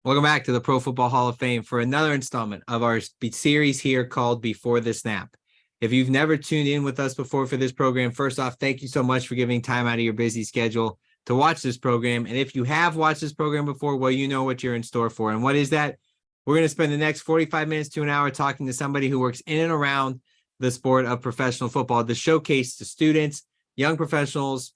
Welcome back to the Pro Football Hall of Fame for another installment of our series here called Before the Snap. If you've never tuned in with us before for this program, first off, thank you so much for giving time out of your busy schedule to watch this program. And if you have watched this program before, well, you know what you're in store for. And what is that? We're going to spend the next 45 minutes to an hour talking to somebody who works in and around the sport of professional football to showcase to students, young professionals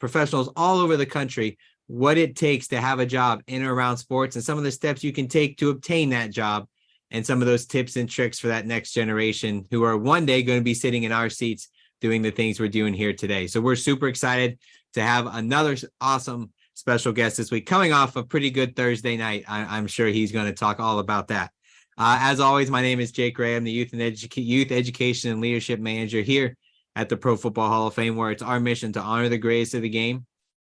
all over the country what it takes to have a job in and around sports and some of the steps you can take to obtain that job and some of those tips and tricks for that next generation who are one day going to be sitting in our seats doing the things we're doing here today. So we're super excited to have another awesome special guest this week coming off a pretty good Thursday night. I'm sure he's going to talk all about that. As always, my name is Jake Ray. I'm the Youth Education and Leadership Manager here at the Pro Football Hall of Fame, where it's our mission to honor the greatest of the game,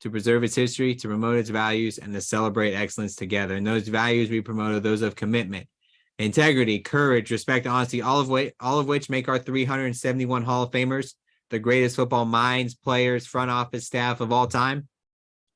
to preserve its history, to promote its values, and to celebrate excellence together. And those values we promote are those of commitment, integrity, courage, respect, honesty, all of which make our 371 Hall of Famers the greatest football minds, players, front office staff of all time.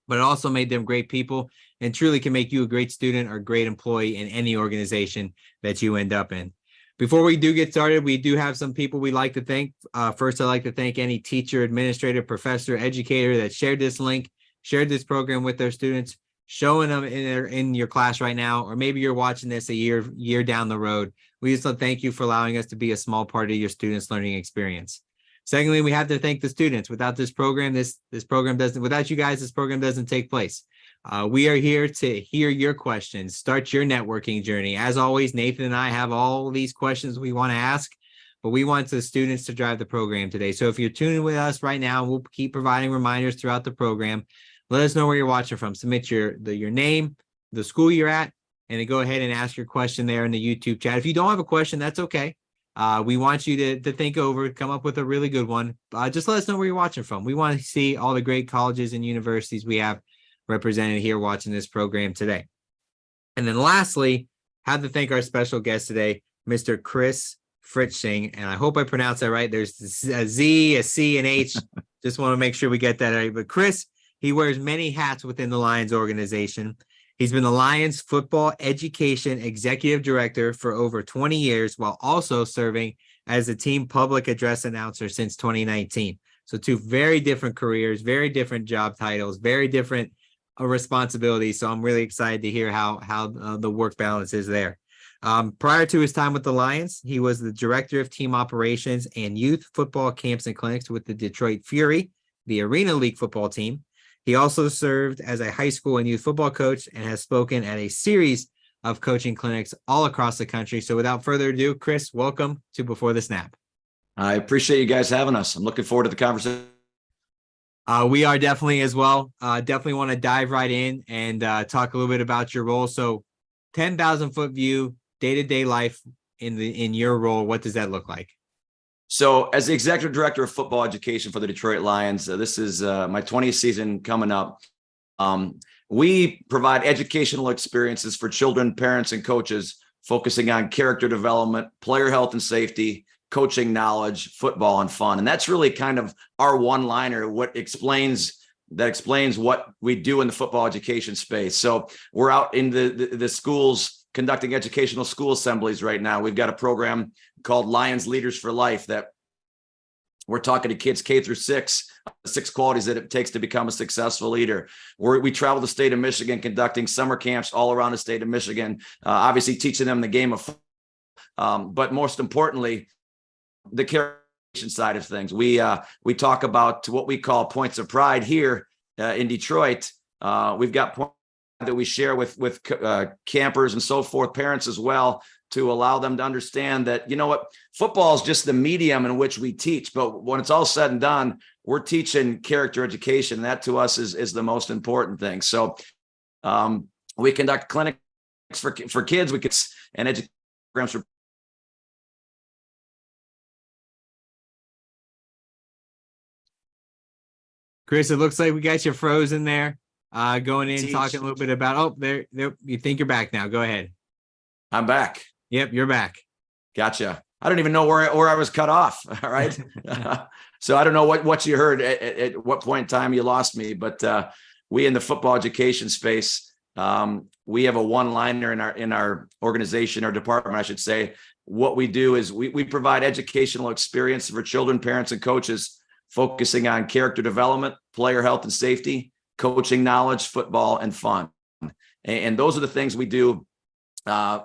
But it also made them great people and truly can make you a great student or great employee in any organization that you end up in. Before we do get started, we do have some people we'd like to thank. First, I'd like to thank any teacher, administrator, professor, educator that shared this link, shared this program with their students, showing them in your class right now, or maybe you're watching this a year down the road. We just want to thank you for allowing us to be a small part of your students' learning experience. Secondly, we have to thank the students. Without this program, without you guys, this program doesn't take place. We are here to hear your questions, start your networking journey. As always, Nathan and I have all these questions we want to ask, but we want the students to drive the program today. So if you're tuning with us right now, we'll keep providing reminders throughout the program. Let us know where you're watching from. Submit your name, the school you're at, and then go ahead and ask your question there in the YouTube chat. If you don't have a question, that's okay. We want you to think over, come up with a really good one. Just let us know where you're watching from. We want to see all the great colleges and universities we have represented here watching this program today. And then lastly, have to thank our special guest today, Mr. Chris Fritzsching. And I hope I pronounced that right. There's a Z, a C, and H. Just want to make sure we get that right. But Chris, he wears many hats within the Lions organization. He's been the Lions football education executive director for over 20 years, while also serving as the team public address announcer since 2019. So two very different careers, very different job titles, very different responsibilities. So I'm really excited to hear how the work balance is there. Prior to his time with the Lions, he was the director of team operations and youth football camps and clinics with the Detroit Fury, the Arena League football team. He also served as a high school and youth football coach and has spoken at a series of coaching clinics all across the country. So without further ado, Chris, welcome to Before the Snap. I appreciate you guys having us. I'm looking forward to the conversation. We are definitely as well. Definitely want to dive right in and talk a little bit about your role. So 10,000 foot view, day-to-day life in your role. What does that look like? So as the executive director of football education for the Detroit Lions, this is my 20th season coming up. We provide educational experiences for children, parents, and coaches, focusing on character development, player health and safety, coaching knowledge, football, and fun. And that's really kind of our one-liner, what explains what we do in the football education space. So we're out in the schools conducting educational school assemblies right now. We've got a program called Lions Leaders for Life that we're talking to kids K through 6, 6 qualities that it takes to become a successful leader. We travel the state of Michigan, conducting summer camps all around the state of Michigan, obviously teaching them the game of football, but most importantly, the character side of things. We talk about what we call points of pride here in Detroit. We've got points that we share with campers and so forth, parents as well, to allow them to understand that, you know what, football is just the medium in which we teach. But when it's all said and done, we're teaching character education. That to us is the most important thing. So we conduct clinics for kids, and education programs for. Chris, it looks like we got you frozen there. Going in, talking a little bit about, there, you think you're back now. Go ahead. I'm back. Yep, you're back. Gotcha. I don't even know where I was cut off. All right. So I don't know what you heard at what point in time you lost me, but we in the football education space We have a one-liner in our organization, our department, I should say. What we do is we provide educational experience for children, parents, and coaches, focusing on character development, player health and safety, coaching knowledge, football, and fun. And those are the things we do.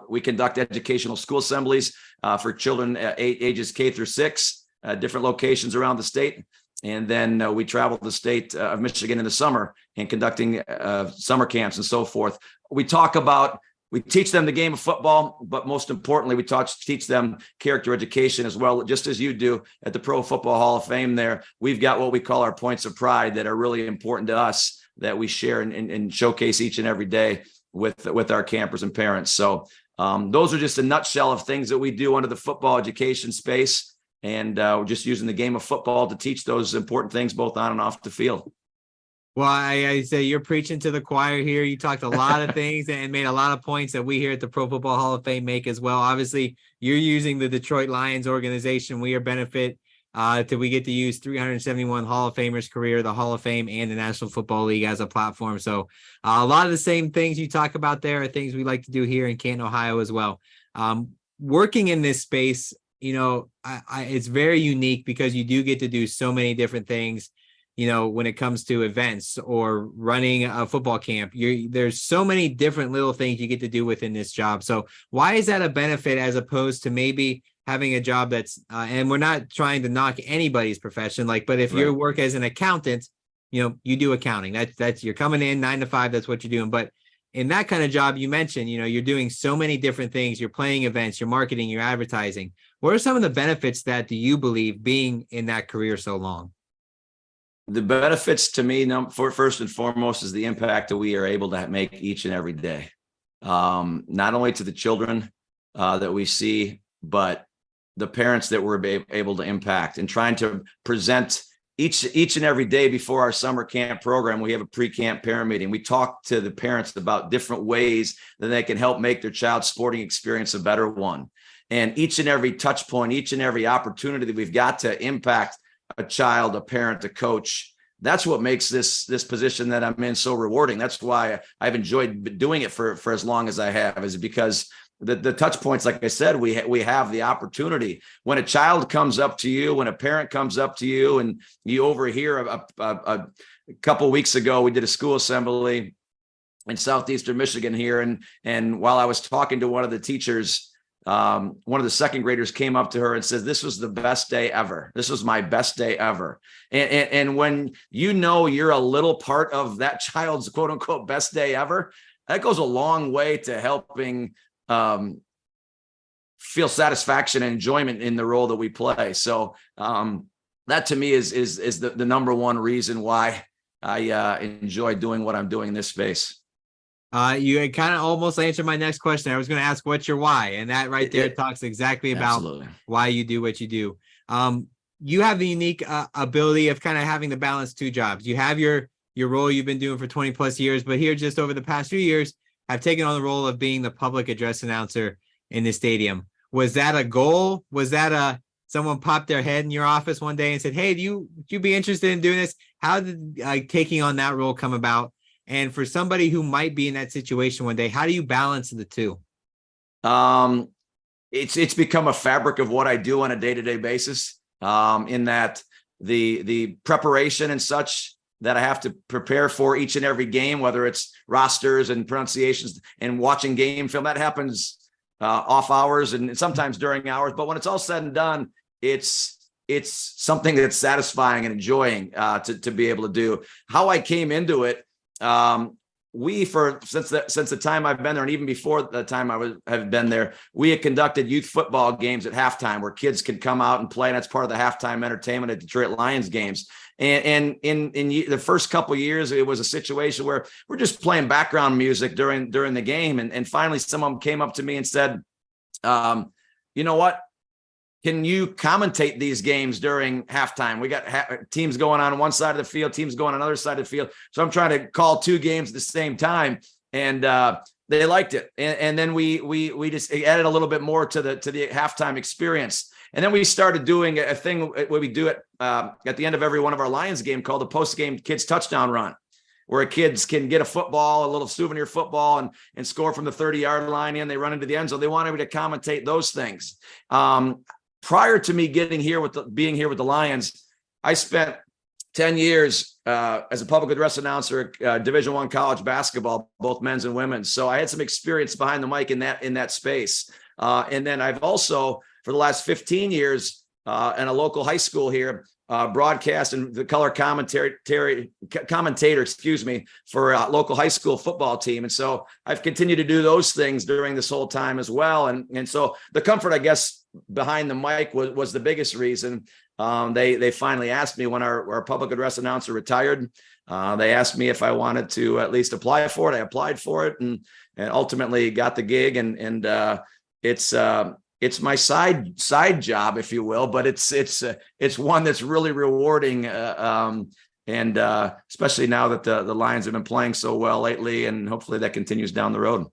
We conduct educational school assemblies for children ages K through 6, different locations around the state. And then we travel the state of Michigan in the summer and conducting summer camps and so forth. We teach them the game of football, but most importantly, we teach them character education as well, just as you do at the Pro Football Hall of Fame there. We've got what we call our points of pride that are really important to us that we share and showcase each and every day with our campers and parents. So those are just a nutshell of things that we do under the football education space. And we're just using the game of football to teach those important things both on and off the field. Well, I say you're preaching to the choir here. You talked a lot of things and made a lot of points that we here at the Pro Football Hall of Fame make as well. Obviously, you're using the Detroit Lions organization. We are benefit till we get to use 371 Hall of Famers career, the Hall of Fame, and the National Football League as a platform. So a lot of the same things you talk about there are things we like to do here in Canton, Ohio as well. Working in this space, it's very unique because you do get to do so many different things. When it comes to events or running a football camp, there's so many different little things you get to do within this job. So why is that a benefit as opposed to maybe having a job that's, and we're not trying to knock anybody's profession, but if you work as an accountant, you do accounting, that's you're coming in 9 to 5, that's what you're doing. But in that kind of job, you mentioned, you're doing so many different things. You're playing events, you're marketing, you're advertising. What are some of the benefits that do you believe being in that career so long? The benefits to me, first and foremost, is the impact that we are able to make each and every day. Not only to the children that we see, but the parents that we're able to impact, and trying to present each and every day before our summer camp program. We have a pre-camp parent meeting. We talk to the parents about different ways that they can help make their child's sporting experience a better one. And each and every touch point, each and every opportunity that we've got to impact a child, a parent, a coach, that's what makes this position that I'm in so rewarding. That's why I've enjoyed doing it for as long as I have, is because the touch points, like I said, we have the opportunity. When a child comes up to you, when a parent comes up to you, and you overhear a couple of weeks ago, we did a school assembly in southeastern Michigan here, and while I was talking to one of the teachers, one of the second graders came up to her and says, "This was the best day ever. This was my best day ever." And when you're a little part of that child's quote unquote best day ever, that goes a long way to helping feel satisfaction and enjoyment in the role that we play. So that to me is the number one reason why I enjoy doing what I'm doing in this space. You had kind of almost answered my next question. I was going to ask what's your why, and that right there talks exactly about why you do what you do. You have the unique ability of kind of having to balance two jobs. You have your role you've been doing for 20 plus years, but here just over the past few years, have taken on the role of being the public address announcer in the stadium. Was that a goal? Was that someone popped their head in your office one day and said, "Hey, would you be interested in doing this?" How did taking on that role come about? And for somebody who might be in that situation one day, how do you balance the two? It's become a fabric of what I do on a day-to-day basis, in that the preparation and such that I have to prepare for each and every game, whether it's rosters and pronunciations and watching game film, that happens off hours and sometimes during hours. But when it's all said and done, it's something that's satisfying and enjoying to be able to do. How I came into it, since the time I've been there, and even before the time have been there, we had conducted youth football games at halftime where kids could come out and play, and that's part of the halftime entertainment at Detroit Lions games. And in the first couple of years, it was a situation where we're just playing background music during the game, and finally someone came up to me and said, "You know what? Can you commentate these games during halftime? We got teams going on one side of the field, teams going on another side of the field. So I'm trying to call two games at the same time." And they liked it. And then we just added a little bit more to the halftime experience. And then we started doing a thing where we do it at the end of every one of our Lions game called the post-game kids touchdown run. where kids can get a football, a little souvenir football, and score from the 30-yard line, and they run into the end zone. They wanted me to commentate those things. Prior to me being here with the Lions, I spent 10 years as a public address announcer at Division I college basketball, both men's and women's. So I had some experience behind the mic in that space. And then I've also, for the last 15 years, in a local high school here, broadcast and the color commentator, for a local high school football team. And so I've continued to do those things during this whole time as well. And so the comfort, I guess, behind the mic was the biggest reason. They finally asked me when our public address announcer retired. They asked me if I wanted to at least apply for it. I applied for it and ultimately got the gig. And it's my side job, if you will, but it's one that's really rewarding. And especially now that the Lions have been playing so well lately, and hopefully that continues down the road.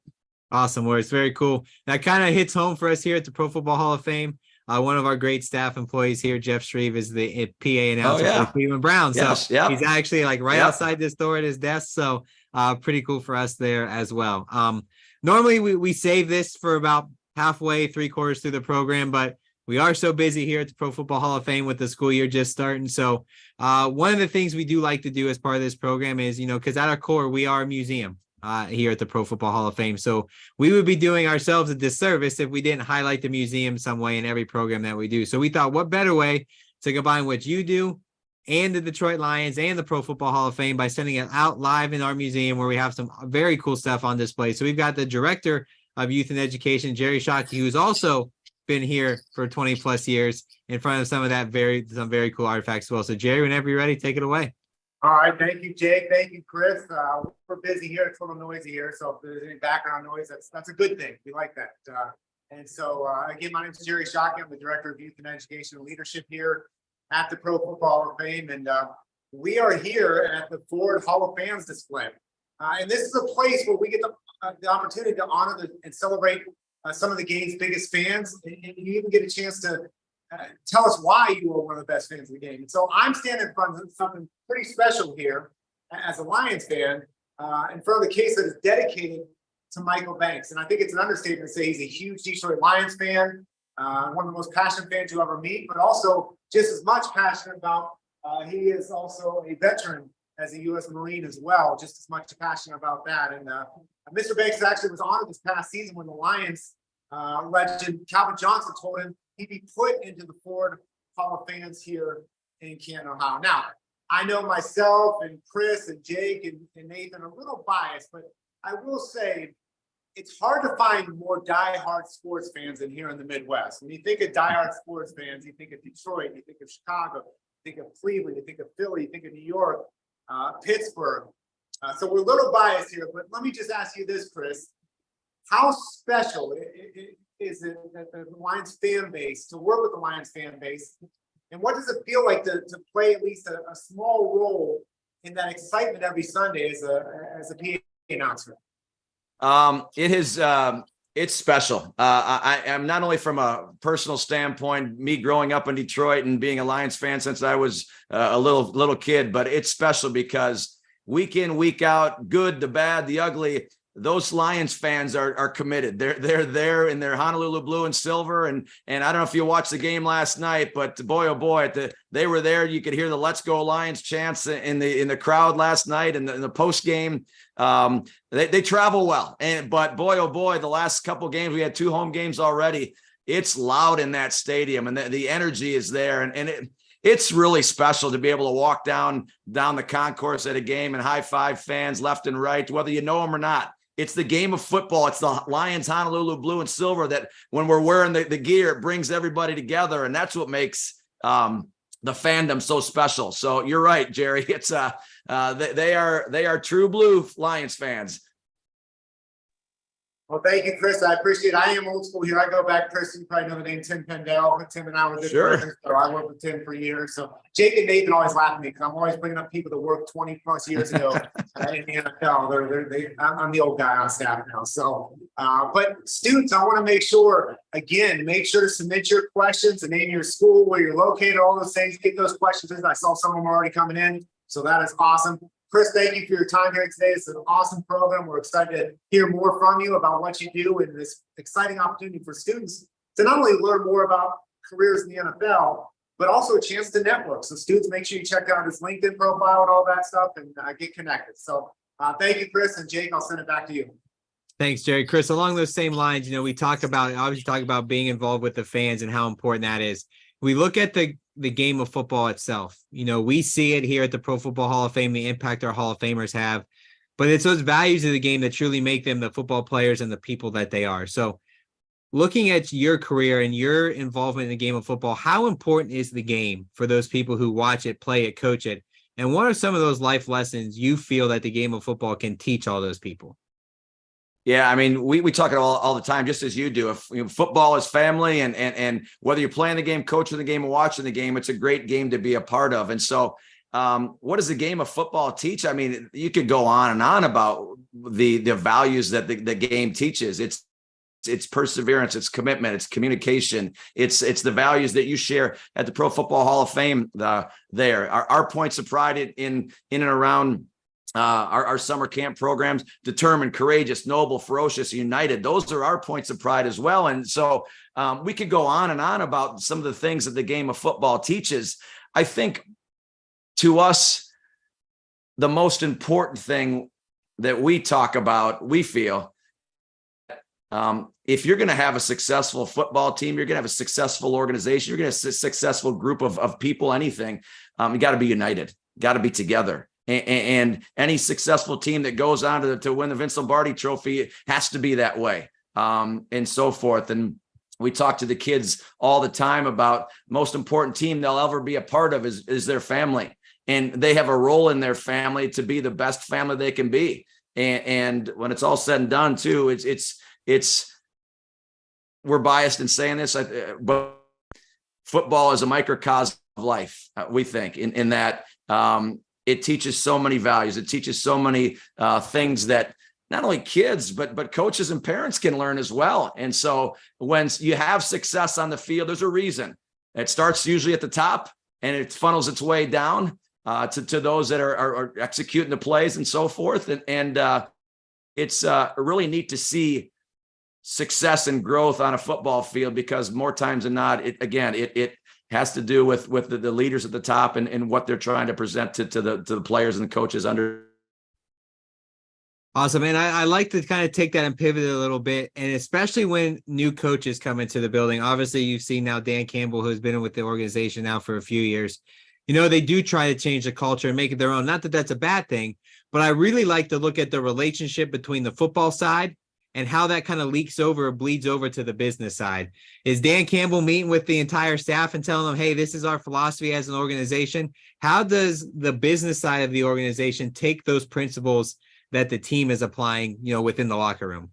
Awesome. Well, it's very cool. That kind of hits home for us here at the Pro Football Hall of Fame. One of our great staff employees here, Jeff Shreve, is the PA announcer for the Cleveland Browns. Yes, so he's actually like outside this door at his desk. So pretty cool for us there as well. Normally we save this for about halfway, 3/4 through the program, but we are so busy here at the Pro Football Hall of Fame with the school year just starting. So one of the things we do like to do as part of this program is, because at our core, we are a museum here at the Pro Football Hall of Fame. So we would be doing ourselves a disservice if we didn't highlight the museum some way in every program that we do. So we thought, what better way to combine what you do and the Detroit Lions and the Pro Football Hall of Fame by sending it out live in our museum, where we have some very cool stuff on display. So we've got the director of youth and education, Jerry Shockey, who's also been here for 20 plus years in front of some very cool artifacts as well. So Jerry, whenever you're ready, take it away. All right. Thank you, Jake. Thank you, Chris. We're busy here. It's a little noisy here. So if there's any background noise, that's a good thing. We like that. And so again, my name is Jerry Shockey. I'm the Director of Youth and Education and Leadership here at the Pro Football Hall of Fame. And we are here at the Ford Hall of Fans display. And this is a place where we get the opportunity to honor and celebrate some of the game's biggest fans. And you even get a chance to tell us why you are one of the best fans of the game. And so I'm standing in front of something pretty special here as a Lions fan, in front of the case that is dedicated to Michael Banks. And I think it's an understatement to say he's a huge Detroit Lions fan, one of the most passionate fans you'll ever meet, but also just as much passionate about, he is also a veteran as a U.S. Marine as well, just as much passionate about that. And Mr. Banks actually was honored this past season when the Lions legend Calvin Johnson told him he'd be put into the Ford Hall of Fans here in Canton, Ohio. Now, I know myself and Chris and Jake and Nathan are a little biased, but I will say it's hard to find more diehard sports fans than here in the Midwest. When you think of diehard sports fans, you think of Detroit, you think of Chicago, you think of Cleveland, you think of Philly, you think of New York, Pittsburgh. So we're a little biased here, but let me just ask you this, Chris. How special is it that the Lions fan base, to work with the Lions fan base, and what does it feel like to play at least a small role in that excitement every Sunday as a PA announcer? It's special. I am not only from a personal standpoint, me growing up in Detroit and being a Lions fan since I was a little kid, but it's special because week in, week out, good, the bad, the ugly, those Lions fans are committed. They're there in their Honolulu blue and silver. And I don't know if you watched the game last night, but boy, oh boy, they were there. You could hear the "Let's Go Lions" chants in the crowd last night and in the post game. They travel well. But boy, oh boy, the last couple games, we had 2 home games already. It's loud in that stadium and the energy is there. And it's really special to be able to walk down the concourse at a game and high five fans left and right, whether you know them or not. It's the game of football. It's the Lions Honolulu blue and silver that when we're wearing the gear, it brings everybody together. And that's what makes the fandom so special. So you're right, Jerry. It's they are true blue Lions fans. Well, thank you, Chris. I appreciate it. I am old school here. I go back, Chris, you probably know the name Tim Pendel. Tim and I were good friends, so I worked with Tim for years. So Jake and Nathan always laugh at me because I'm always bringing up people that worked 20 plus years ago in the NFL. I'm the old guy on staff now. So, but students, I want to make sure to submit your questions, the name of your school, where you're located, all those things. Get those questions in. I saw some of them already coming in. So that is awesome. Chris, thank you for your time here today. It's an awesome program. We're excited to hear more from you about what you do and this exciting opportunity for students to not only learn more about careers in the NFL, but also a chance to network. So students, make sure you check out his LinkedIn profile and all that stuff and get connected. So thank you, Chris, and Jake, I'll send it back to you. Thanks, Jerry. Chris, along those same lines, we obviously talk about being involved with the fans and how important that is. We look at the game of football itself. We see it here at the Pro Football Hall of Fame, the impact our Hall of Famers have, but it's those values of the game that truly make them the football players and the people that they are. So looking at your career and your involvement in the game of football, how important is the game for those people who watch it, play it, coach it? And what are some of those life lessons you feel that the game of football can teach all those people? Yeah, I mean, we talk it all the time, just as you do. If football is family, and whether you're playing the game, coaching the game, or watching the game, it's a great game to be a part of. And so, what does the game of football teach? I mean, you could go on and on about the values that the game teaches. It's perseverance, it's commitment, it's communication, it's the values that you share at the Pro Football Hall of Fame. There, our points of pride in and around our summer camp programs: determined, courageous, noble, ferocious, united. Those are our points of pride as well. And so we could go on and on about some of the things that the game of football teaches. I think to us, the most important thing that we talk about, we feel, if you're going to have a successful football team, you're going to have a successful organization, you're going to have a successful group of people, anything, you got to be united, got to be together. And any successful team that goes on to win the Vince Lombardi Trophy has to be that way, and so forth. And we talk to the kids all the time about most important team they'll ever be a part of is their family. And they have a role in their family to be the best family they can be. And when it's all said and done too, it's we're biased in saying this, but football is a microcosm of life, we think, in that it teaches so many values. It teaches so many things that not only kids, but coaches and parents can learn as well. And so when you have success on the field, there's a reason. It starts usually at the top and it funnels its way down to those that are executing the plays and so forth. And it's really neat to see success and growth on a football field, because more times than not, it has to do with the leaders at the top and what they're trying to present to the players and the coaches under. Awesome. And I like to kind of take that and pivot a little bit. And especially when new coaches come into the building, obviously you've seen now Dan Campbell, who's been with the organization now for a few years. They do try to change the culture and make it their own. Not that that's a bad thing, but I really like to look at the relationship between the football side and how that kind of leaks over or bleeds over to the business side. Is Dan Campbell meeting with the entire staff and telling them, hey, this is our philosophy as an organization? How does the business side of the organization take those principles that the team is applying, within the locker room?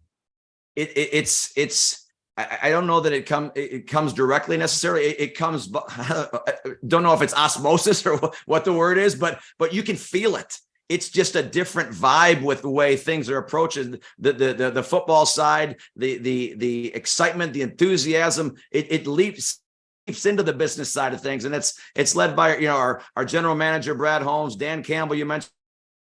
It's I don't know that it comes directly necessarily. It comes, don't know if it's osmosis or what the word is, but you can feel it. It's just a different vibe with the way things are approaching the football side, the excitement, the enthusiasm. It leaps into the business side of things, and it's led by our general manager Brad Holmes, Dan Campbell. You mentioned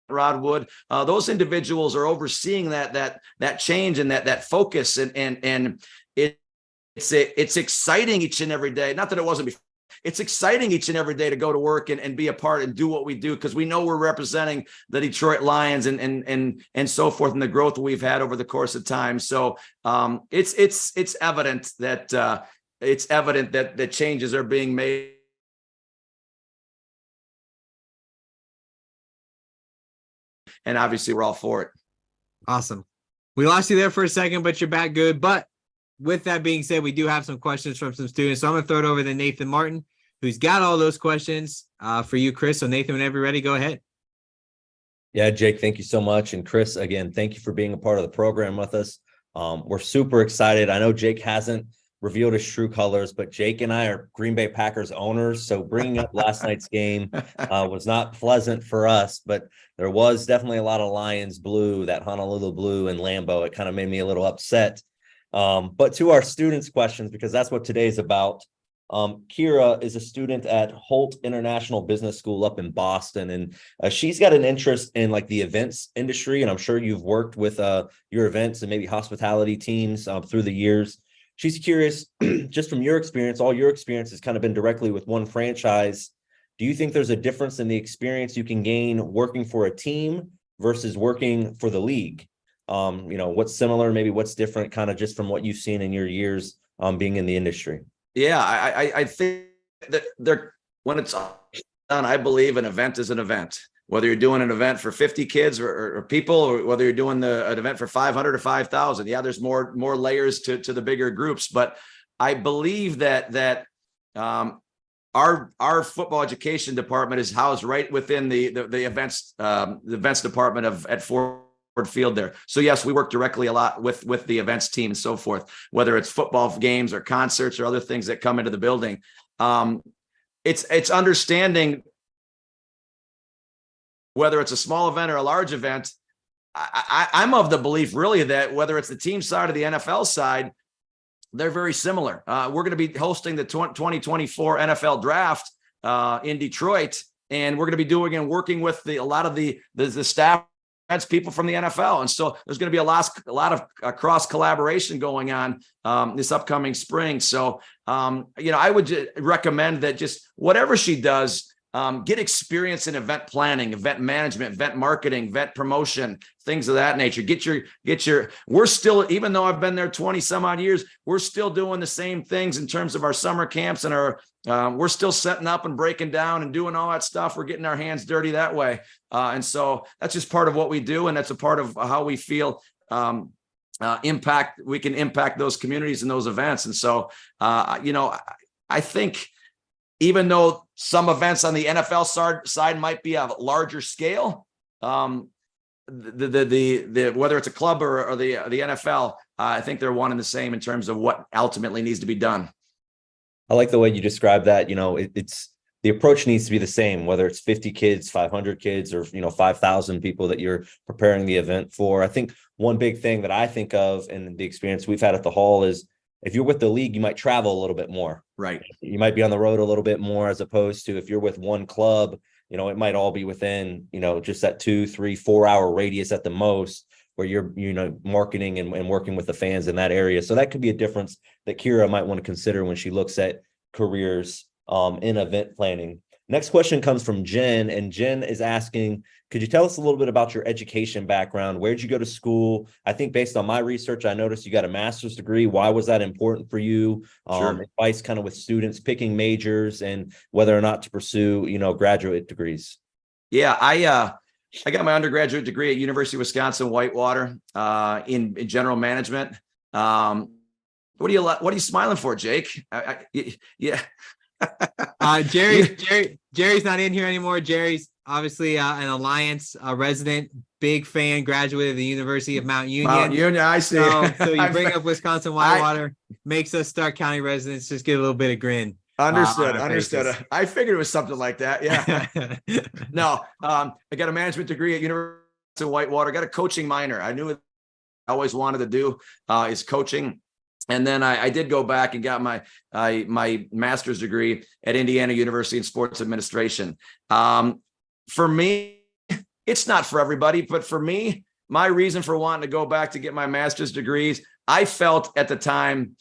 Rod Wood. Those individuals are overseeing that change and that focus, and it's exciting each and every day. Not that it wasn't before. It's exciting each and every day to go to work and be a part and do what we do, because we know we're representing the Detroit Lions and so forth, and the growth we've had over the course of time. So it's evident that the changes are being made. And obviously we're all for it. Awesome. We lost you there for a second, but you're back good. But with that being said, we do have some questions from some students. So I'm going to throw it over to Nathan Martin, who's got all those questions for you, Chris. So Nathan, whenever you're ready, go ahead. Yeah, Jake, thank you so much. And Chris, again, thank you for being a part of the program with us. We're super excited. I know Jake hasn't revealed his true colors, but Jake and I are Green Bay Packers owners. So bringing up last night's game was not pleasant for us, but there was definitely a lot of Lions blue, that Honolulu blue and Lambeau. It kind of made me a little upset. But to our students' questions, because that's what today's about. Kira is a student at Holt International Business School up in Boston, and she's got an interest in like the events industry. And I'm sure you've worked with your events and maybe hospitality teams through the years. She's curious, just from your experience, all your experience has kind of been directly with one franchise. Do you think there's a difference in the experience you can gain working for a team versus working for the league? What's similar, maybe what's different, kind of just from what you've seen in your years being in the industry? Yeah, I think that when it's done, I believe an event is an event. Whether you're doing an event for 50 kids or people, or whether you're doing an event for 500 or 5,000. Yeah, there's more layers to the bigger groups, but I believe that our football education department is housed right within the events department at Ford Field there. So yes, we work directly a lot with the events team and so forth, whether it's football games or concerts or other things that come into the building. It's understanding whether it's a small event or a large event. I'm of the belief really that whether it's the team side or the NFL side, they're very similar. We're going to be hosting the 2024 NFL draft in Detroit, and we're going to be doing and working with a lot of the staff. That's people from the NFL. And so there's going to be a lot of cross collaboration going on this upcoming spring. So, I would recommend that just whatever she does, get experience in event planning, event management, event marketing, event promotion, things of that nature. We're still, even though I've been there 20 some odd years, we're still doing the same things in terms of our summer camps and we're still setting up and breaking down and doing all that stuff. We're getting our hands dirty that way. And so that's just part of what we do. And that's a part of how we feel we can impact those communities and those events. And so, I think, even though some events on the NFL side might be a larger scale, whether it's a club or the NFL, I think they're one and the same in terms of what ultimately needs to be done. I like the way you describe that. It's the approach needs to be the same, whether it's 50 kids, 500 kids, or 5,000 people that you're preparing the event for. I think one big thing that I think of in the experience we've had at the Hall is, if you're with the league, you might travel a little bit more. Right. You might be on the road a little bit more, as opposed to if you're with one club, it might all be within, just that 2, 3, 4 hour radius at the most, where you're, marketing and working with the fans in that area. So that could be a difference that Kira might want to consider when she looks at careers in event planning. Next question comes from Jen, and Jen is asking, could you tell us a little bit about your education background? Where'd you go to school? I think based on my research, I noticed you got a master's degree. Why was that important for you? Sure. Advice kind of with students picking majors and whether or not to pursue, graduate degrees. Yeah, I got my undergraduate degree at University of Wisconsin Whitewater in general management. What are you smiling for, Jake? Yeah. Jerry's not in here anymore. Jerry's obviously an Alliance resident, big fan, graduate of the University of Mount Union. Mount Union, I see. So you bring up Wisconsin Whitewater, makes us Stark County residents just get a little bit of grin. Understood. I figured it was something like that. Yeah. No, I got a management degree at University of Whitewater. Got a coaching minor. I knew I always wanted to do is coaching. And then I did go back and got my master's degree at Indiana University in sports administration. For me, it's not for everybody, but for me, my reason for wanting to go back to get my master's degrees, I felt at the time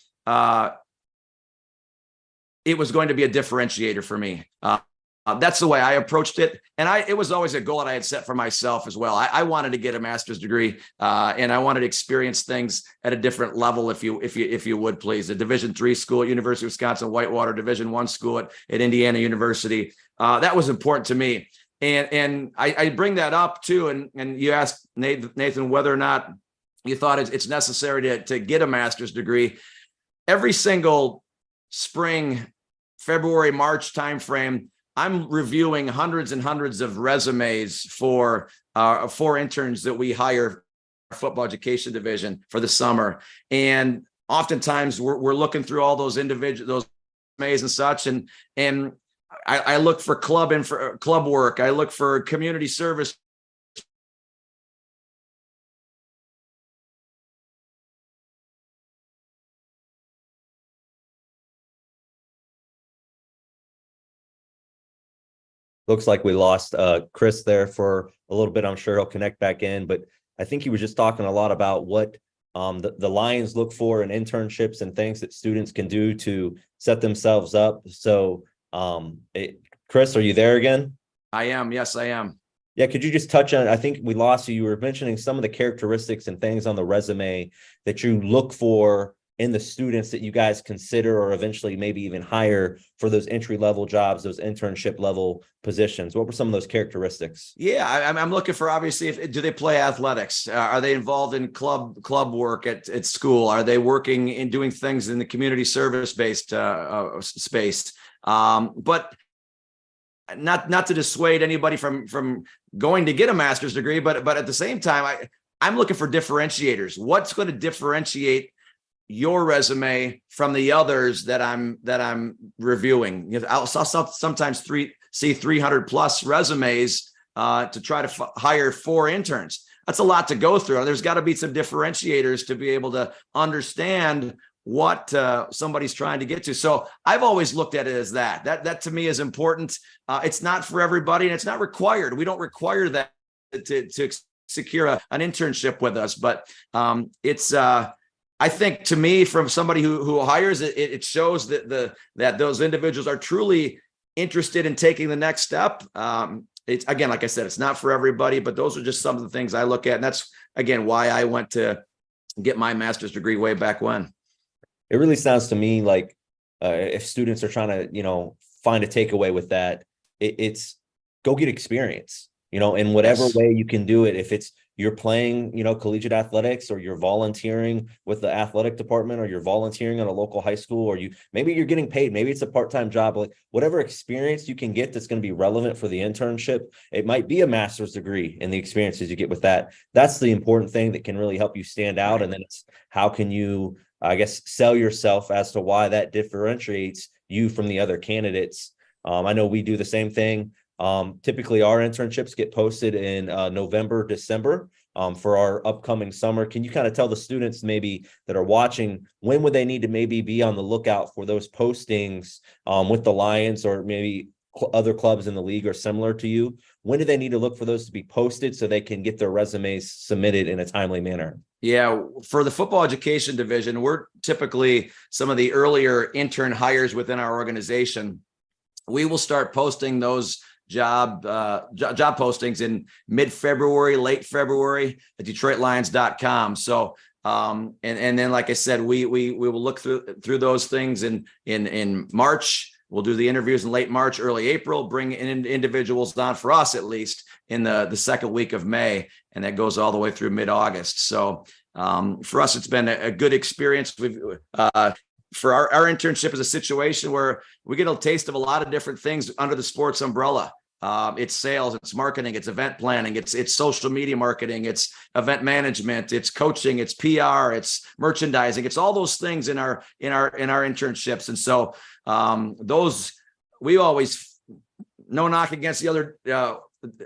it was going to be a differentiator for me. That's the way I approached it. And it was always a goal that I had set for myself as well. I wanted to get a master's degree and I wanted to experience things at a different level, if you would please. A Division III school at University of Wisconsin Whitewater, Division I school at Indiana University. That was important to me. And I bring that up too. And you asked Nathan whether or not you thought it's necessary to get a master's degree. Every single spring, February, March timeframe, I'm reviewing hundreds and hundreds of resumes for interns that we hire our football education division for the summer. And oftentimes we're looking through all those resumes and such. And I look for club work. I look for community service Looks like we lost Chris there for a little bit. I'm sure he'll connect back in, but I think he was just talking a lot about what the Lions look for in internships and things that students can do to set themselves up. So, Chris, are you there again? I am. Yes, I am. Yeah, could you just touch on, I think we lost you. You were mentioning some of the characteristics and things on the resume that you look for in the students that you guys consider or eventually maybe even hire for those entry-level jobs, those internship level positions. What were some of those characteristics? Yeah, I'm looking for, obviously, do they play athletics? Are they involved in club work at school? Are they working in doing things in the community service-based space? But not to dissuade anybody from going to get a master's degree, but at the same time, I'm looking for differentiators. What's going to differentiate your resume from the others that I'm reviewing? I'll sometimes see 300 plus resumes to try to hire 4 interns. That's a lot to go through. There's got to be some differentiators to be able to understand what somebody's trying to get to. So I've always looked at it as that to me is important. It's not for everybody and it's not required. We don't require that to secure an internship with us, but it's I think, to me, from somebody who hires it shows that those individuals are truly interested in taking the next step. It's, again, like I said, it's not for everybody, but those are just some of the things I look at. And that's, again, why I went to get my master's degree way back when. It really sounds to me like if students are trying to, find a takeaway with that, it's go get experience, in whatever Yes. way you can do it. If it's you're playing, collegiate athletics, or you're volunteering with the athletic department, or you're volunteering at a local high school, or maybe you're getting paid, maybe it's a part-time job, like whatever experience you can get that's going to be relevant for the internship. It might be a master's degree, and the experiences you get with that, that's the important thing that can really help you stand out. Right. And then it's how can you, I guess, sell yourself as to why that differentiates you from the other candidates. I know we do the same thing. Typically our internships get posted in November, December for our upcoming summer. Can you kind of tell the students maybe that are watching, when would they need to maybe be on the lookout for those postings with the Lions, or maybe other clubs in the league are similar to you? When do they need to look for those to be posted so they can get their resumes submitted in a timely manner? Yeah, for the football education division, we're typically some of the earlier intern hires within our organization. We will start posting those job postings in mid-February, late February at DetroitLions.com. So and then, like I said, we will look through those things in March. We'll do the interviews in late March, early April, bring in individuals on, for us at least, in the second week of May, and that goes all the way through mid-August. So for us, it's been a good experience. For our internship is a situation where we get a taste of a lot of different things under the sports umbrella. It's sales, it's marketing, it's event planning, it's social media marketing, it's event management, it's coaching, it's PR, it's merchandising, it's all those things in our internships. And so those, we always, no knock against the other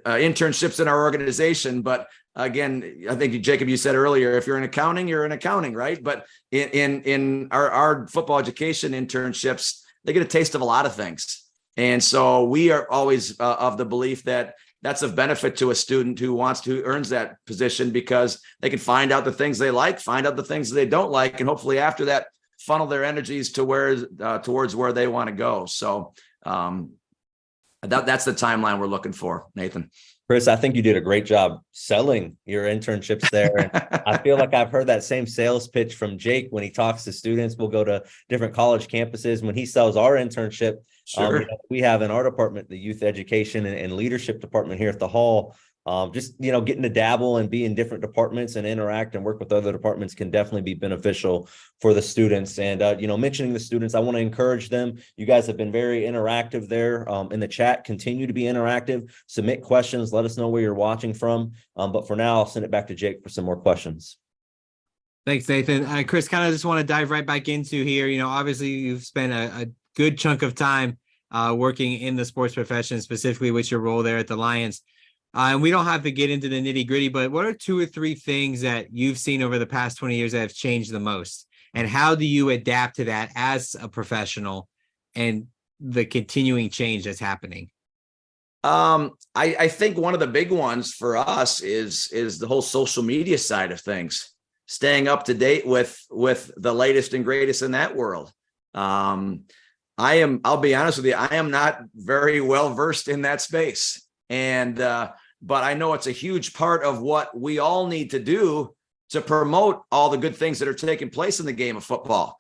internships in our organization, but again, I think, Jacob, you said earlier, if you're in accounting, you're in accounting, right? But in our football education internships, they get a taste of a lot of things. And so we are always of the belief that that's of benefit to a student who earns that position, because they can find out the things they like, find out the things they don't like, and hopefully after that, funnel their energies to towards where they want to go. So that's the timeline we're looking for, Nathan. Chris, I think you did a great job selling your internships there. And I feel like I've heard that same sales pitch from Jake when he talks to students. We'll go to different college campuses. When he sells our internship, sure. We have in our department, the youth education and leadership department here at the Hall. Just, getting to dabble and be in different departments and interact and work with other departments can definitely be beneficial for the students. And, mentioning the students, I want to encourage them. You guys have been very interactive there in the chat. Continue to be interactive, submit questions, let us know where you're watching from. But for now, I'll send it back to Jake for some more questions. Thanks, Nathan. Chris, kind of just want to dive right back into here. Obviously you've spent a good chunk of time working in the sports profession, specifically with your role there at the Lions. And we don't have to get into the nitty gritty, but what are 2 or 3 things that you've seen over the past 20 years that have changed the most? And how do you adapt to that as a professional and the continuing change that's happening? I think one of the big ones for us is the whole social media side of things, staying up to date with the latest and greatest in that world. I'll be honest with you, I am not very well versed in that space. And but I know it's a huge part of what we all need to do to promote all the good things that are taking place in the game of football.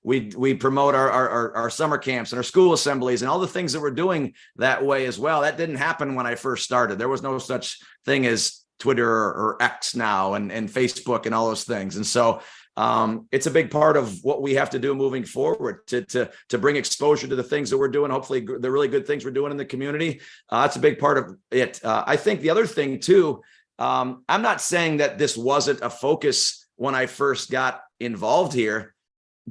We promote our summer camps and our school assemblies and all the things that we're doing that way as well. That didn't happen when I first started. There was no such thing as Twitter or X now and Facebook and all those things. And so it's a big part of what we have to do moving forward to bring exposure to the things that we're doing. Hopefully the really good things we're doing in the community. That's a big part of it. I think the other thing too, I'm not saying that this wasn't a focus when I first got involved here,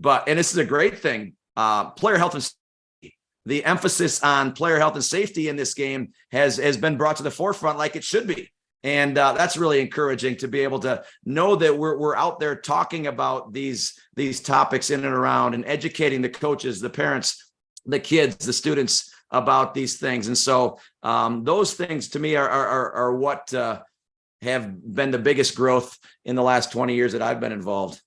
and this is a great thing. Player health and safety. The emphasis on player health and safety in this game has been brought to the forefront like it should be. And that's really encouraging to be able to know that we're out there talking about these topics in and around and educating the coaches, the parents, the kids, the students about these things. And so those things to me are what have been the biggest growth in the last 20 years that I've been involved.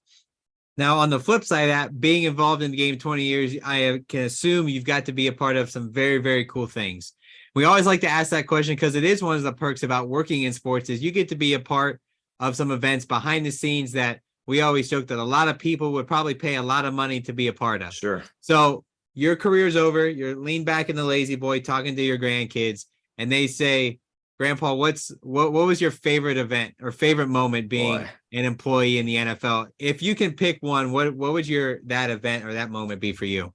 Now, on the flip side of that, being involved in the game 20 years, I can assume you've got to be a part of some very, very cool things. We always like to ask that question because it is one of the perks about working in sports is you get to be a part of some events behind the scenes that we always joke that a lot of people would probably pay a lot of money to be a part of. Sure. So your career's over. You're leaned back in the lazy boy talking to your grandkids, and they say, Grandpa, what was your favorite event or favorite moment being an employee in the NFL? If you can pick one, what would that event or that moment be for you?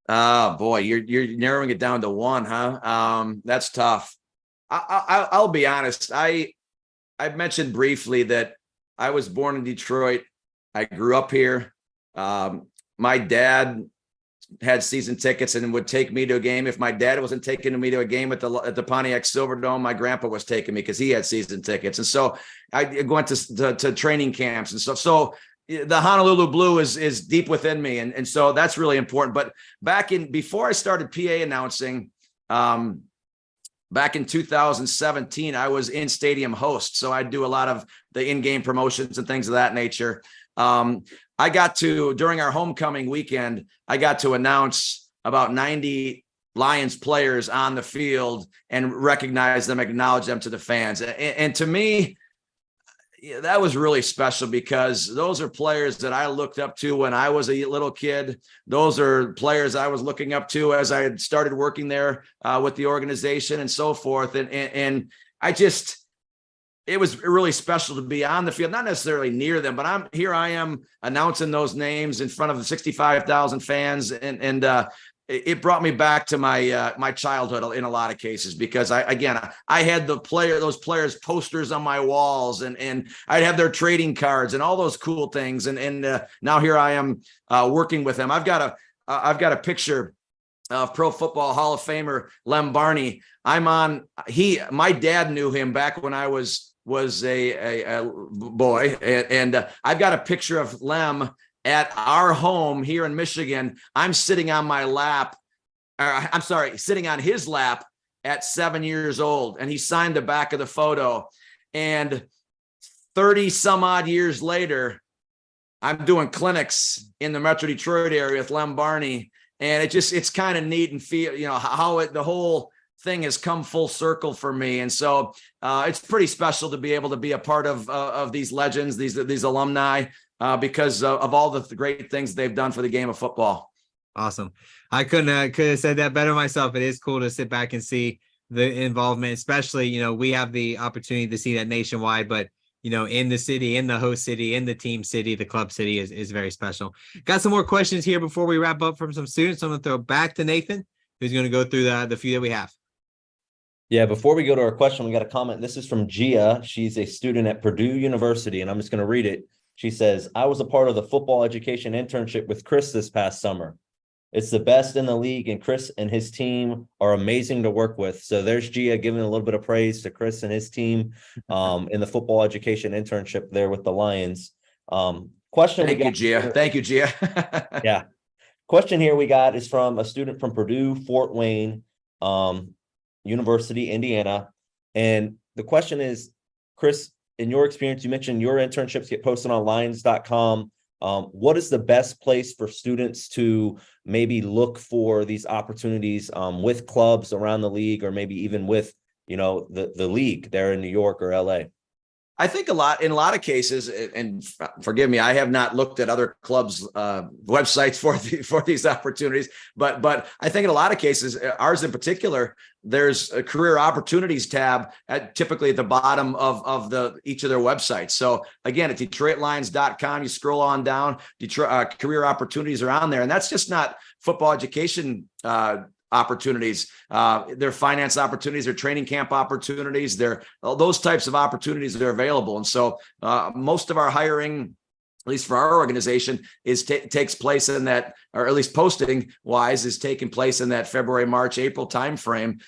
Oh boy, you're narrowing it down to one, huh? That's tough. I'll be honest. I've mentioned briefly that I was born in Detroit. I grew up here. My dad had season tickets and would take me to a game. If my dad wasn't taking me to a game at the Pontiac Silverdome, my grandpa was taking me because he had season tickets. And so I went to training camps and stuff. So the Honolulu Blue is deep within me. And so that's really important. But before I started PA announcing, back in 2017, I was in stadium host. So I do a lot of the in-game promotions and things of that nature. I got to, during our homecoming weekend, I got to announce about 90 Lions players on the field and recognize them, acknowledge them to the fans. And to me, that was really special because those are players that I looked up to when I was a little kid. Those are players I was looking up to as I had started working there with the organization and so forth. And it was really special to be on the field, not necessarily near them, but I am announcing those names in front of 65,000 fans. And it brought me back to my childhood in a lot of cases, because I had those players posters on my walls and I'd have their trading cards and all those cool things. And now here I am working with them. I've got a picture of Pro Football Hall of Famer Lem Barney. My dad knew him back when I was a boy. And I've got a picture of Lem at our home here in Michigan. I'm sitting on sitting on his lap at 7 years old. And he signed the back of the photo. And 30 some odd years later, I'm doing clinics in the Metro Detroit area with Lem Barney. And it's kind of neat and feel, how the whole thing has come full circle for me. And so it's pretty special to be able to be a part of these legends, these alumni, because of all the great things they've done for the game of football. Awesome. I could have said that better myself. It is cool to sit back and see the involvement, especially, we have the opportunity to see that nationwide, but in the city, in the host city, in the team city, the club city is very special. Got some more questions here before we wrap up from some students. I'm going to throw it back to Nathan, who's going to go through the few that we have. Yeah, before we go to our question, we got a comment. This is from Gia. She's a student at Purdue University, and I'm just going to read it. She says, I was a part of the football education internship with Chris this past summer. It's the best in the league, and Chris and his team are amazing to work with. So there's Gia giving a little bit of praise to Chris and his team in the football education internship there with the Lions. Thank you, Gia. Yeah. Question here we got is from a student from Purdue, Fort Wayne. University, Indiana. And the question is, Chris, in your experience, you mentioned your internships get posted on lions.com. What is the best place for students to maybe look for these opportunities with clubs around the league, or maybe even with, the league there in New York or LA? I think in a lot of cases, and forgive me, I have not looked at other clubs' websites for these opportunities, but I think in a lot of cases, ours in particular, there's a career opportunities tab typically at the bottom of each of their websites. So again, at DetroitLions.com, you scroll on down, career opportunities are on there, and that's just not football education opportunities, their finance opportunities, their training camp opportunities, those types of opportunities that are available. And so most of our hiring, at least for our organization, takes place in that, or at least posting wise, is taking place in that February, March, April timeframe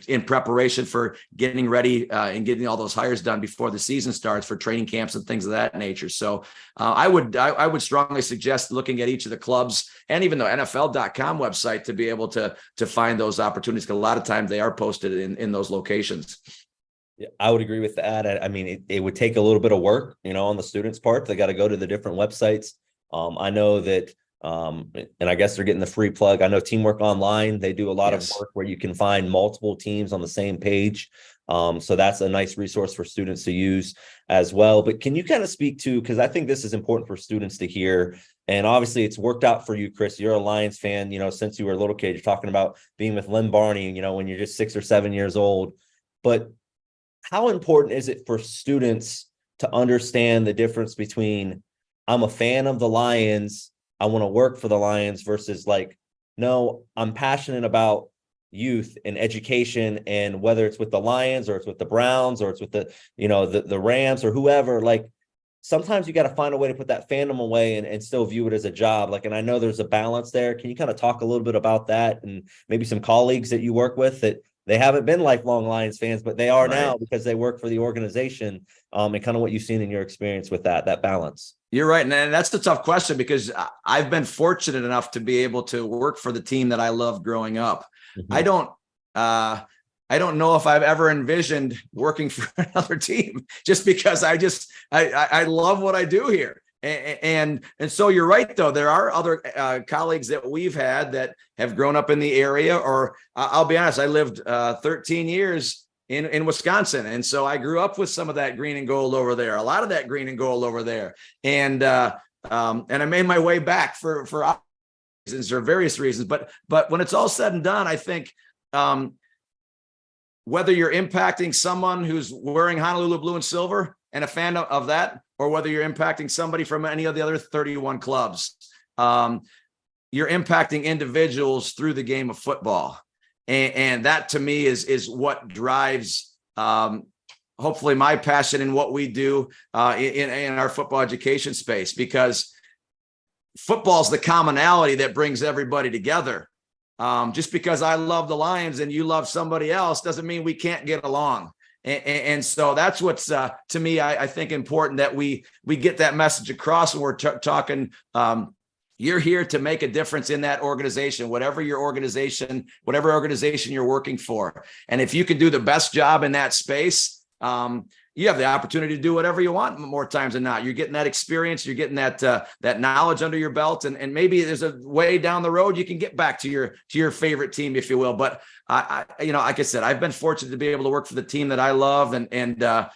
in preparation for getting ready and getting all those hires done before the season starts for training camps and things of that nature. So I would strongly suggest looking at each of the clubs and even the NFL.com website to be able to find those opportunities, because a lot of times they are posted in those locations. Yeah, I would agree with that. I mean, it would take a little bit of work, on the students' part. They got to go to the different websites. I know that, and I guess they're getting the free plug. I know Teamwork Online, they do a lot of work where you can find multiple teams on the same page. So that's a nice resource for students to use as well. But can you kind of speak to, because I think this is important for students to hear, and obviously it's worked out for you, Chris. You're a Lions fan, since you were a little kid. You're talking about being with Lynn Barney, when you're just 6 or 7 years old. But how important is it for students to understand the difference between, I'm a fan of the Lions, I want to work for the Lions, versus no, I'm passionate about youth and education, and whether it's with the Lions or it's with the Browns or it's with the Rams or whoever, sometimes you got to find a way to put that fandom away and still view it as a job. And I know there's a balance there. Can you kind of talk a little bit about that, and maybe some colleagues that you work with that they haven't been lifelong Lions fans, but they are now because they work for the organization, and kind of what you've seen in your experience with that balance? You're right. And that's a tough question, because I've been fortunate enough to be able to work for the team that I loved growing up. Mm-hmm. I don't know if I've ever envisioned working for another team, just because I love what I do here. And so you're right, though. There are other colleagues that we've had that have grown up in the area, or I'll be honest, I lived 13 years in Wisconsin. And so I grew up with some of that green and gold over there, a lot of that green and gold over there. And I made my way back for reasons, or various reasons. But when it's all said and done, I think whether you're impacting someone who's wearing Honolulu blue and silver and a fan of that, or whether you're impacting somebody from any of the other 31 clubs, you're impacting individuals through the game of football. And that, to me, is what drives hopefully my passion in what we do in our football education space, because football is the commonality that brings everybody together. Just because I love the Lions and you love somebody else doesn't mean we can't get along. And so that's what's to me, I think, important, that we get that message across when we're talking. You're here to make a difference in that organization, whatever organization you're working for. And if you can do the best job in that space, you have the opportunity to do whatever you want more times than not. You're getting that experience, you're getting that knowledge under your belt, and maybe there's a way down the road you can get back to your favorite team, if you will. But I like I said, I've been fortunate to be able to work for the team that I love, and I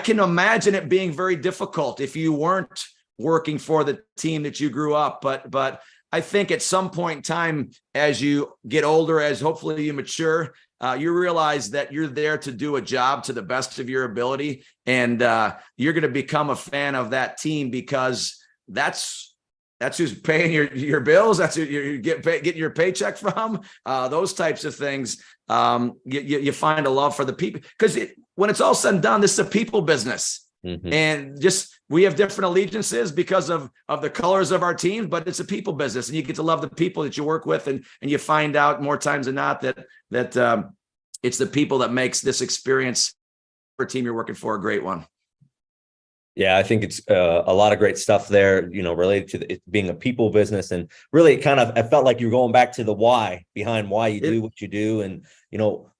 can imagine it being very difficult if you weren't working for the team that you grew up. But I think at some point in time, as you get older, as hopefully you mature, you realize that you're there to do a job to the best of your ability, and you're going to become a fan of that team, because that's who's paying your bills. That's who you're getting your paycheck from. Those types of things. You find a love for the people, because when it's all said and done, this is a people business. Mm-hmm. And we have different allegiances because of the colors of our team, but it's a people business, and you get to love the people that you work with, and you find out more times than not that it's the people that makes this experience for a team you're working for a great one. Yeah, I think it's a lot of great stuff there, related to it being a people business. And really I felt like you're going back to the why behind why you do what you do. And,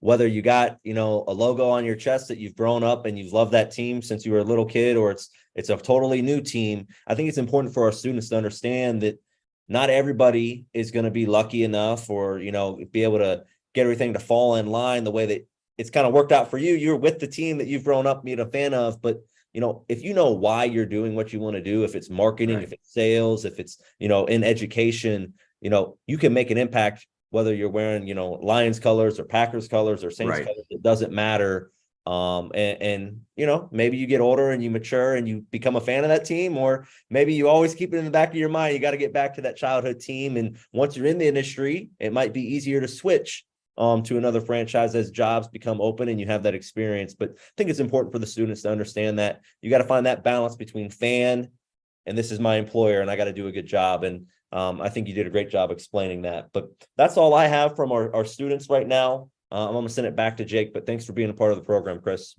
whether you got, a logo on your chest that you've grown up and you've loved that team since you were a little kid, or it's a totally new team. I think it's important for our students to understand that not everybody is going to be lucky enough or, be able to get everything to fall in line the way that it's kind of worked out for you. You're with the team that you've grown up being a fan of, but if you know why you're doing what you want to do, if it's marketing, if it's sales, if it's, in education, you can make an impact, whether you're wearing, Lions colors or Packers colors or Saints colors, it doesn't matter. And maybe you get older and you mature and you become a fan of that team, or maybe you always keep it in the back of your mind. You got to get back to that childhood team. And once you're in the industry, it might be easier to switch to another franchise as jobs become open and you have that experience. But I think it's important for the students to understand that you got to find that balance between fan and this is my employer and I got to do a good job. And I think you did a great job explaining that. But that's all I have from our students right now. I'm going to send it back to Jake, but thanks for being a part of the program, Chris.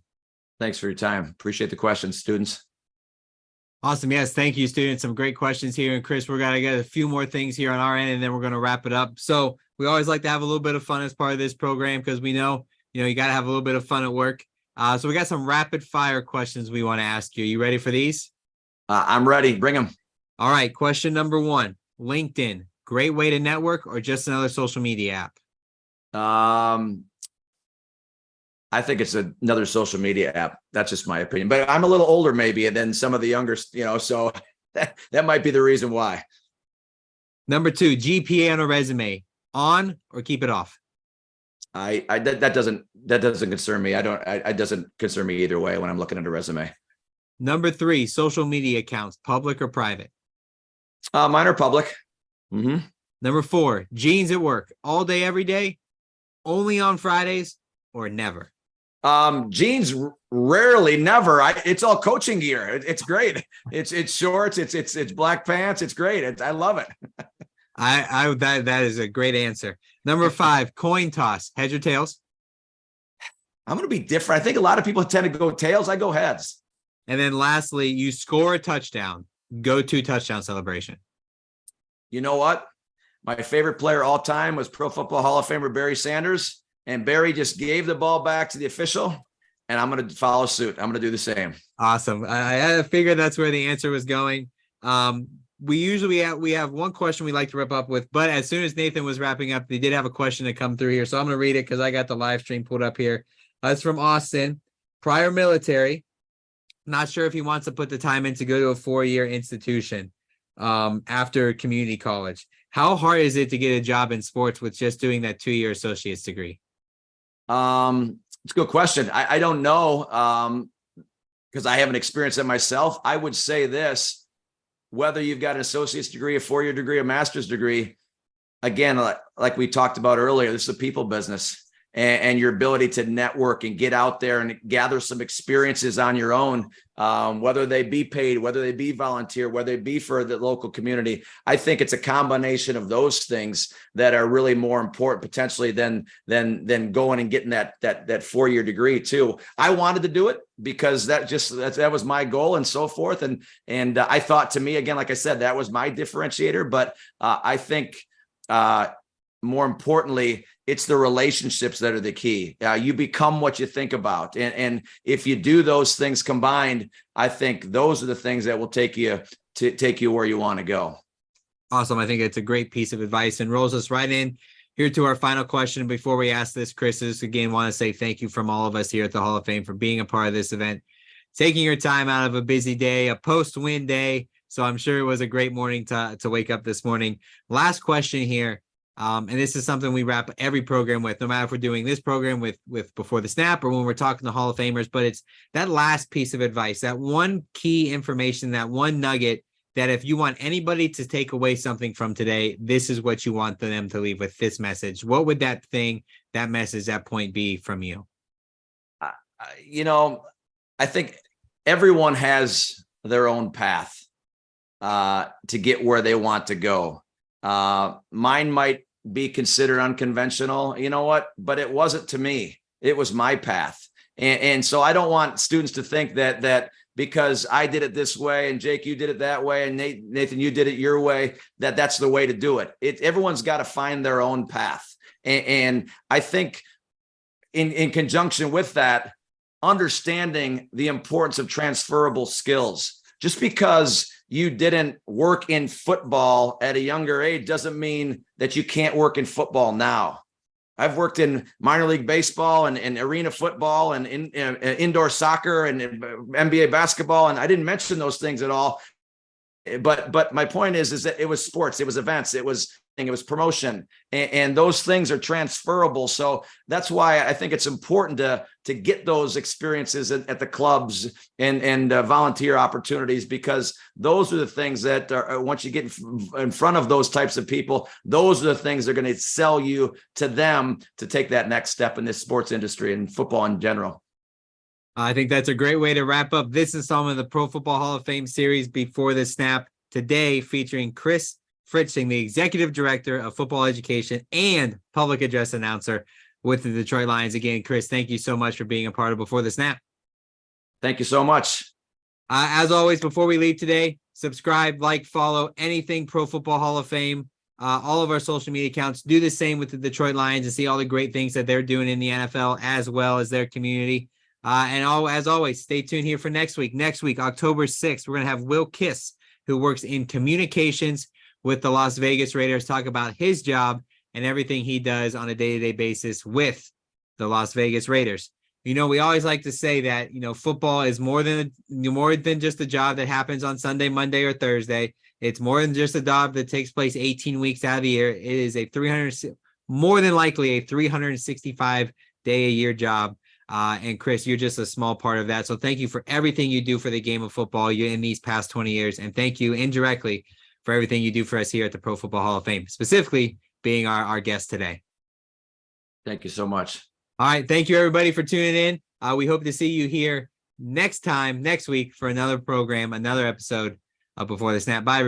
Thanks for your time. Appreciate the questions, students. Awesome. Yes. Thank you, students. Some great questions here. And Chris, we're going to get a few more things here on our end, and then we're going to wrap it up. So we always like to have a little bit of fun as part of this program because we know, you got to have a little bit of fun at work. So we got some rapid fire questions we want to ask you. You ready for these? I'm ready. Bring them. All right. Question number 1, LinkedIn, great way to network or just another social media app? I think it's another social media app. That's just my opinion, but I'm a little older maybe than some of the younger, so that might be the reason why. Number 2, GPA on a resume, on or keep it off? That doesn't concern me. It doesn't concern me either way when I'm looking at a resume. Number 3, social media accounts, public or private? Mine are public. Mm-hmm. Number 4, jeans at work, all day, every day, only on Fridays or never? Jeans rarely, never. It's all coaching gear. It's great. It's shorts. It's black pants. It's great. I love it. That is a great answer. Number 5, coin toss, heads or tails? I'm going to be different. I think a lot of people tend to go tails. I go heads. And then lastly, you score a touchdown, go-to touchdown celebration. You know what? My favorite player all time was Pro Football Hall of Famer Barry Sanders. And Barry just gave the ball back to the official, and I'm going to follow suit. I'm going to do the same. Awesome. I figured that's where the answer was going. We have one question we like to wrap up with, but as soon as Nathan was wrapping up, they did have a question to come through here. So I'm going to read it because I got the live stream pulled up here. It's from Austin. Prior military. Not sure if he wants to put the time in to go to a 4-year institution after community college. How hard is it to get a job in sports with just doing that 2-year associate's degree? It's a good question. I don't know because I haven't experienced it myself. I would say this, whether you've got an associate's degree, a 4-year degree, a master's degree, again, like we talked about earlier, this is a people business. And your ability to network and get out there and gather some experiences on your own, whether they be paid, whether they be volunteer, whether they be for the local community. I think it's a combination of those things that are really more important potentially than going and getting that 4-year degree too. I wanted to do it because that was my goal and so forth. And I thought, to me, again, like I said, that was my differentiator. But I think more importantly, it's the relationships that are the key. You become what you think about. And if you do those things combined, I think those are the things that will take you where you want to go. Awesome. I think it's a great piece of advice and rolls us right in here to our final question. Before we ask this, Chris, again, want to say thank you from all of us here at the Hall of Fame for being a part of this event, taking your time out of a busy day, a post-win day. So I'm sure it was a great morning to wake up this morning. Last question here. And this is something we wrap every program with, no matter if we're doing this program with Before the Snap or when we're talking to Hall of Famers, but it's that last piece of advice, that one key information, that one nugget that if you want anybody to take away something from today, this is what you want them to leave with this message. What would that message, that point be from you? I think everyone has their own path to get where they want to go. Mine might be considered unconventional, you know what? But it wasn't to me. It was my path. And so I don't want students to think that because I did it this way and Jake, you did it that way, and Nathan, you did it your way, that's the way to do it. Everyone's got to find their own path. And I think in conjunction with that, understanding the importance of transferable skills. Just because you didn't work in football at a younger age doesn't mean that you can't work in football now. I've worked in minor league baseball and arena football and indoor soccer and NBA basketball, and I didn't mention those things at all. But my point is that it was sports, it was events, it was promotion, and those things are transferable. So that's why I think it's important to get those experiences at the clubs and volunteer opportunities, because those are the things that are, once you get in front of those types of people, those are the things that are going to sell you to them to take that next step in this sports industry and football in general. I think that's a great way to wrap up this installment of the Pro Football Hall of Fame series Before the Snap, today featuring Chris Fritzsching, the Executive Director of Football Education and Public Address Announcer with the Detroit Lions. Again, Chris, thank you so much for being a part of Before the Snap. Thank you so much. As always, before we leave today, subscribe, like, follow anything Pro Football Hall of Fame. All of our social media accounts. Do the same with the Detroit Lions and see all the great things that they're doing in the NFL as well as their community. As always, stay tuned here for next week. Next week, October 6th, we're going to have Will Kiss, who works in communications with the Las Vegas Raiders, talk about his job and everything he does on a day-to-day basis with the Las Vegas Raiders. You know, we always like to say that, you know, football is more than just a job that happens on Sunday, Monday, or Thursday. It's more than just a job that takes place 18 weeks out of the year. It is more than likely a 365-day-a-year job. And Chris, you're just a small part of that. So thank you for everything you do for the game of football in these past 20 years. And thank you indirectly for everything you do for us here at the Pro Football Hall of Fame, specifically being our guest today. Thank you so much. All right. Thank you, everybody, for tuning in. We hope to see you here next week for another program, another episode of Before the Snap. Bye, everybody.